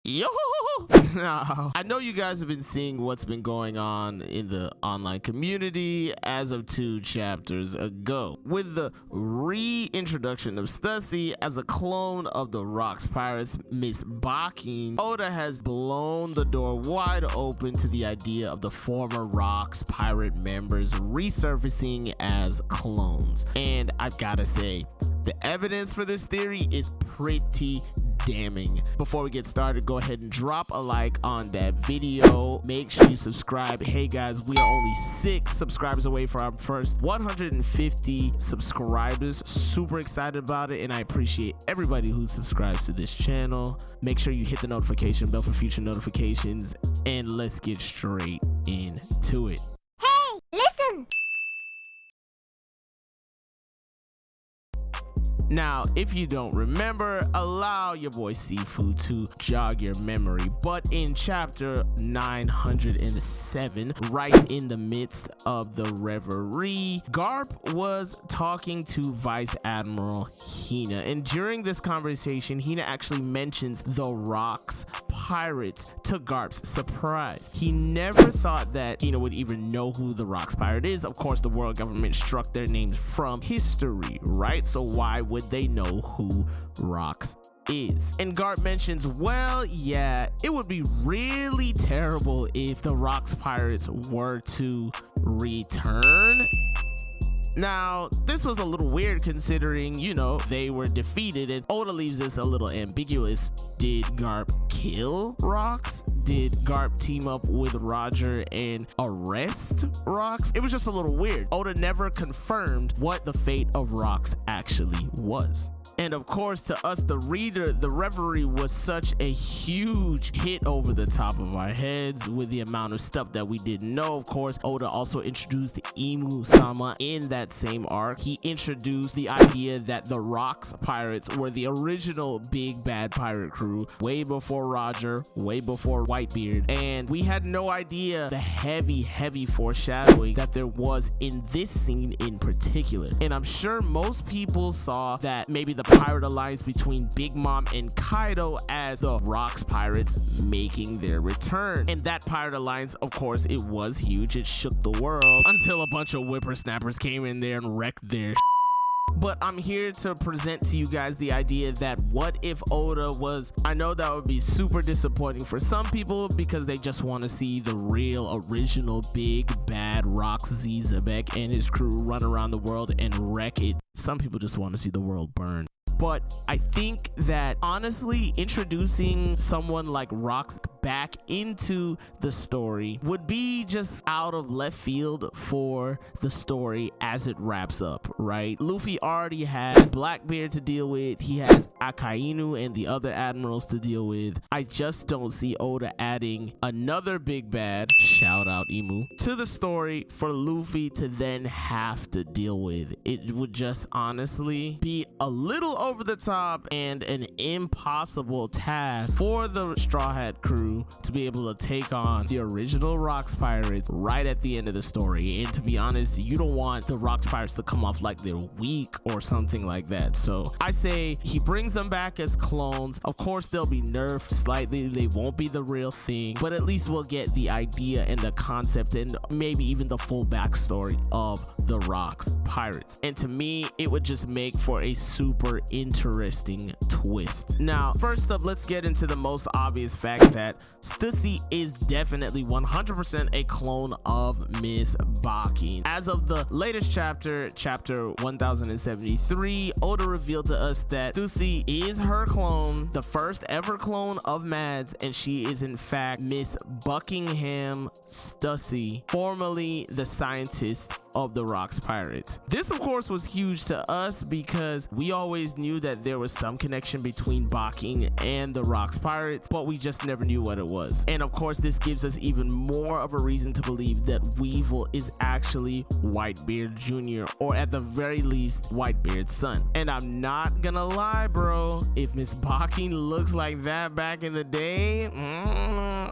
Yo! Now, I know you guys have been seeing what's been going on in the online community as of 2 chapters ago, with the reintroduction of Stussy as a clone of the Rocks pirates, Miss Bakin. Oda has blown the door wide open to the idea of the former Rocks pirate members resurfacing as clones. And I've gotta say, the evidence for this theory is pretty damning. Before we get started, go ahead and drop a like on that video. Make sure you subscribe. Hey guys, we are only 6 subscribers away from our first 150 subscribers. Super excited about it, and I appreciate everybody who subscribes to this channel. Make sure you hit the notification bell for future notifications, and let's get straight into it. Hey, listen! Now, if you don't remember, allow your boy Seafood to jog your memory. But in chapter 907, right in the midst of the reverie, Garp was talking to Vice Admiral Hina. And during this conversation, Hina actually mentions the Rocks pirates to Garp's surprise. He never thought that Hina would even know who the Rocks pirate is. Of course, the world government struck their names from history, right? So why would they know who Rocks is? And Garp mentions, well, yeah, it would be really terrible if the Rocks pirates were to return. Now, this was a little weird considering, you know, they were defeated, and Oda leaves this a little ambiguous. Did Garp kill Rocks? Did Garp team up with Roger and arrest Rocks? It was just a little weird. Oda never confirmed what the fate of Rocks actually was. And of course, to us, the reader, the reverie was such a huge hit over the top of our heads with the amount of stuff that we didn't know. Of course, Oda also introduced Imu-sama in that same arc. He introduced the idea that the Rocks pirates were the original big bad pirate crew way before Roger, way before Whitebeard. And we had no idea the heavy foreshadowing that there was in this scene in particular. And I'm sure most people saw that maybe the pirate alliance between Big Mom and Kaido as the Rocks pirates making their return. And that pirate alliance, of course, it was huge. It shook the world until a bunch of whippersnappers came in there and wrecked their But I'm here to present to you guys the idea that what if Oda was, I know that would be super disappointing for some people because they just want to see the real original big bad Rocks Zebek and his crew run around the world and wreck it. Some people just want to see the world burn. But I think that honestly, introducing someone like Rocks back into the story would be just out of left field for the story as it wraps up, right? Luffy already has Blackbeard to deal with. He has Akainu and the other admirals to deal with. I just don't see Oda adding another big bad, shout out Imu, to the story for Luffy to then have to deal with. It would just honestly be a little over the top and an impossible task for the Straw Hat crew to be able to take on the original Rocks pirates right at the end of the story. And to be honest, you don't want the Rocks pirates to come off like they're weak or something like that. So I say he brings them back as clones. Of course, they'll be nerfed slightly. They won't be the real thing, but at least we'll get the idea and the concept and maybe even the full backstory of the Rocks pirates. And to me, it would just make for a super interesting twist. Now, first up, let's get into the most obvious fact that Stussy is definitely 100% a clone of Miss Bakin. As of the latest chapter, chapter 1073, Oda revealed to us that Stussy is her clone, the first ever clone of Mads, and she is in fact Miss Buckingham Stussy, formerly the scientist of the Rocks pirates. This of course was huge to us because we always knew that there was some connection between Bakin and the Rocks pirates, but we just never knew what it was. And of course, this gives us even more of a reason to believe that Weevil is actually Whitebeard Jr., or at the very least Whitebeard's son. And I'm not gonna lie, bro, if Miss Bakin looks like that back in the day,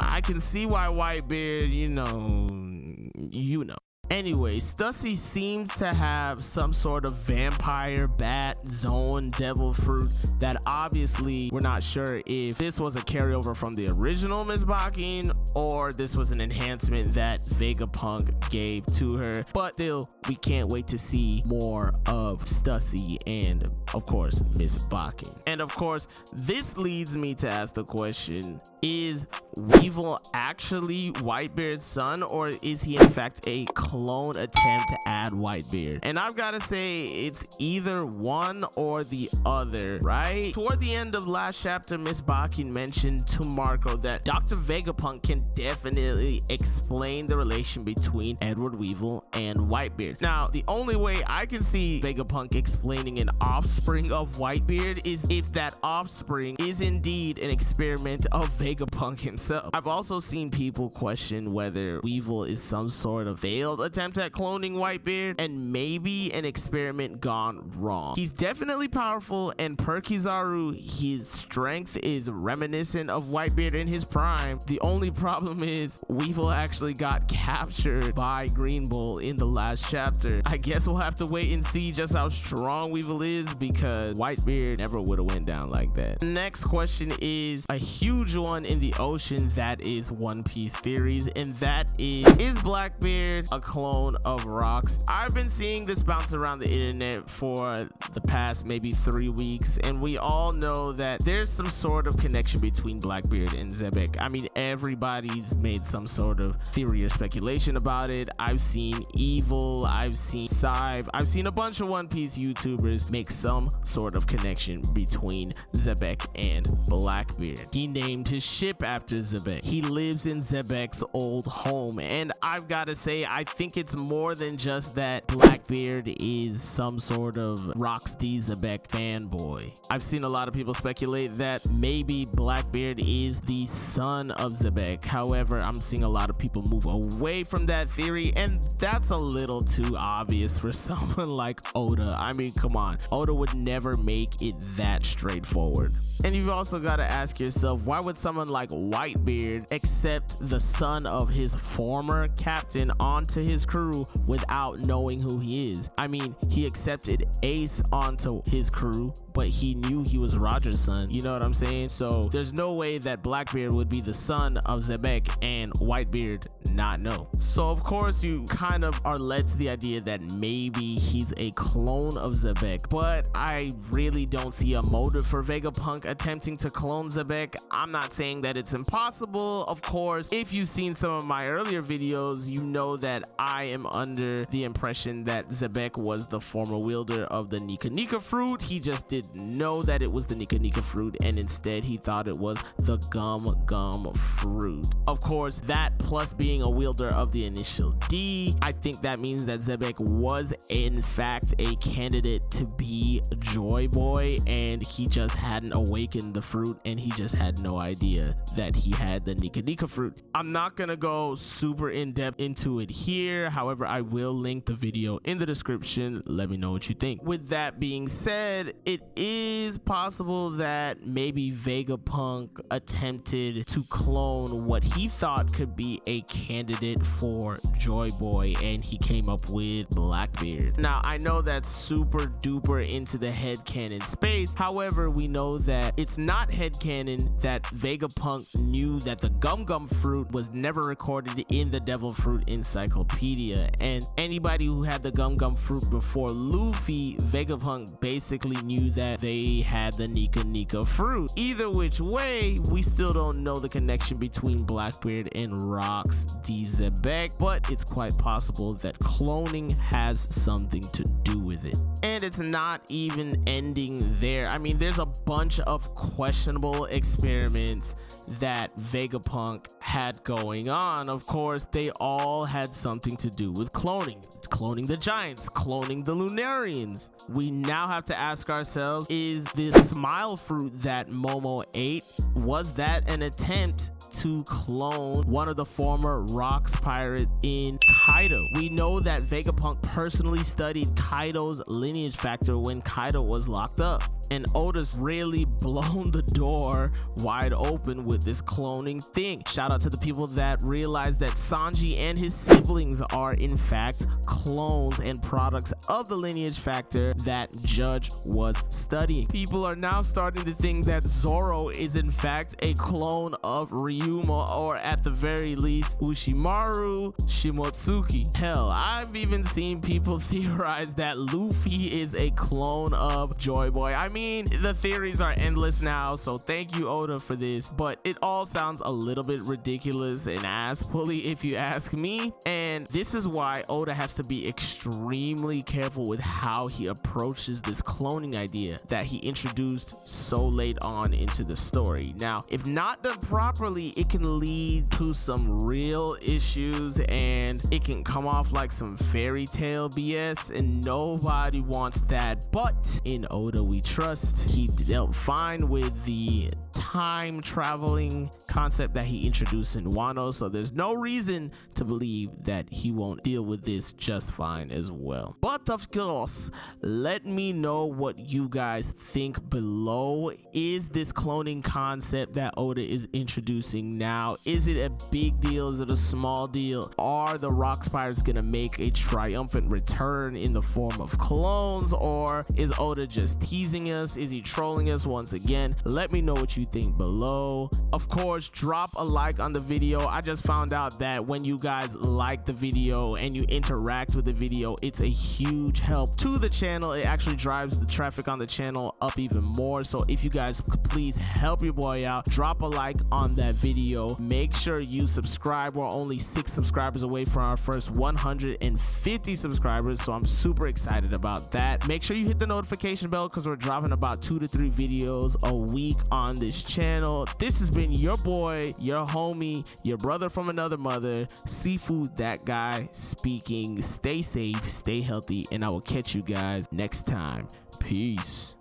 I can see why Whitebeard, you know. Anyway, Stussy seems to have some sort of vampire, bat, zone, devil fruit that obviously we're not sure if this was a carryover from the original Miss Bakin or this was an enhancement that Vegapunk gave to her. But still, we can't wait to see more of Stussy and, of course, Miss Bakin. And of course, this leads me to ask the question, is Weevil actually Whitebeard's son, or is he in fact a clone attempt to add Whitebeard? And I've got to say it's either one or the other, right? Toward the end of last chapter, Miss Bakin mentioned to Marco that Dr. Vegapunk can definitely explain the relation between Edward Weevil and Whitebeard. Now, the only way I can see Vegapunk explaining an offspring of Whitebeard is if that offspring is indeed an experiment of Vegapunk himself. I've also seen people question whether Weevil is some sort of failed attempt at cloning Whitebeard and maybe an experiment gone wrong. He's definitely powerful, and per Kizaru, his strength is reminiscent of Whitebeard in his prime. The only problem is Weevil actually got captured by Green Bull in the last chapter. I guess we'll have to wait and see just how strong Weevil is, because Whitebeard never would have went down like that. Next question is a huge one in the ocean that is One Piece theories, and that is Blackbeard a clone of Rocks? I've been seeing this bounce around the internet for the past maybe 3 weeks, and we all know that there's some sort of connection between Blackbeard and Zebek. I mean, everybody's made some sort of theory or speculation about it. I've seen Evil, I've seen Sive, I've seen a bunch of One Piece YouTubers make some sort of connection between Zebek and Blackbeard. He named his ship after Zebek. He lives in Zebek's old home, and I've got to say, I think it's more than just that Blackbeard is some sort of Rocks D Zebek fanboy. I've seen a lot of people speculate that maybe Blackbeard is the son of Zebek. However, I'm seeing a lot of people move away from that theory, and that's a little too obvious for someone like Oda. I mean, come on, Oda would never make it that straightforward. And you've also got to ask yourself, why would someone like Whitebeard accept the son of his former captain onto his crew without knowing who he is? I mean, he accepted Ace onto his crew, but he knew he was Roger's son. You know what I'm saying? So there's no way that Blackbeard would be the son of Zebek and Whitebeard not know. So of course you kind of are led to the idea that maybe he's a clone of Zebek, but I really don't see a motive for Vegapunk attempting to clone Zebek. I'm not saying that it's impossible. Of course, if you've seen some of my earlier videos, you know that I am under the impression that Zebek was the former wielder of the Nika Nika fruit. He just didn't know that it was the Nika Nika fruit, and instead he thought it was the Gum Gum fruit. Of course, that plus being a wielder of the initial D, I think that means that Zebek was in fact a candidate to be Joy Boy, and he just hadn't awakened the fruit, and he just had no idea that he had the Nika Nika fruit. I'm not gonna go super in depth into it here. However, I will link the video in the description. Let me know what you think. With that being said, it is possible that maybe Vegapunk attempted to clone what he thought could be a candidate for Joy Boy, and he came up with Blackbeard. Now, I know that's super duper into the headcanon space. However, we know that it's not headcanon that Vegapunk knew that the Gum Gum fruit was never recorded in the Devil Fruit Encyclopedia, and anybody who had the Gum Gum fruit before Luffy, Vegapunk basically knew that they had the Nika Nika fruit. Either which way, we still don't know the connection between Blackbeard and Rocks D Zebek, but it's quite possible that cloning has something to do with it. And it's not even ending there. I mean, there's a bunch of questionable experiments that Vegapunk had going on. Of course, they all had something to do with cloning. Cloning the Giants, cloning the Lunarians. We now have to ask ourselves, is this smile fruit that Momo ate, was that an attempt to clone one of the former Rocks pirates in Kaido. We know that Vegapunk personally studied Kaido's lineage factor when Kaido was locked up, and Oda's really blown the door wide open with this cloning thing. Shout out to the people that realized that Sanji and his siblings are in fact clones and products of the lineage factor that Judge was studying. People are now starting to think that Zoro is in fact a clone of Ryuma, or at the very least Ushimaru Shimotsuki. Hell, I've even seen people theorize that Luffy is a clone of Joy Boy. I mean, the theories are endless now, so thank you, Oda, for this, but it all sounds a little bit ridiculous and ass-pully if you ask me, and this is why Oda has to be extremely careful with how he approaches this cloning idea that he introduced so late on into the story. Now, if not done properly, it can lead to some real issues and it can come off like some fairy tale BS, and nobody wants that. But in Oda we trust. He dealt fine with the time traveling concept that he introduced in Wano, so there's no reason to believe that he won't deal with this just fine as well. But of course, let me know what you guys think below. Is this cloning concept that Oda is introducing now, is it a big deal? Is it a small deal? Are the Rocks pirates gonna make a triumphant return in the form of clones, or is Oda just teasing us? Is he trolling us once again? Let me know what you think below. Of course, drop a like on the video. I just found out that when you guys like the video and you interact with the video, it's a huge help to the channel. It actually drives the traffic on the channel up even more. So if you guys could please help your boy out, drop a like on that video. Make sure you subscribe. We're only 6 subscribers away from our first 150 subscribers, so I'm super excited about that. Make sure you hit the notification bell because we're dropping about 2 to 3 videos a week on this channel. This has been your boy, your homie, your brother from another mother, Seafood That Guy speaking. Stay safe, stay healthy, and I will catch you guys next time. Peace.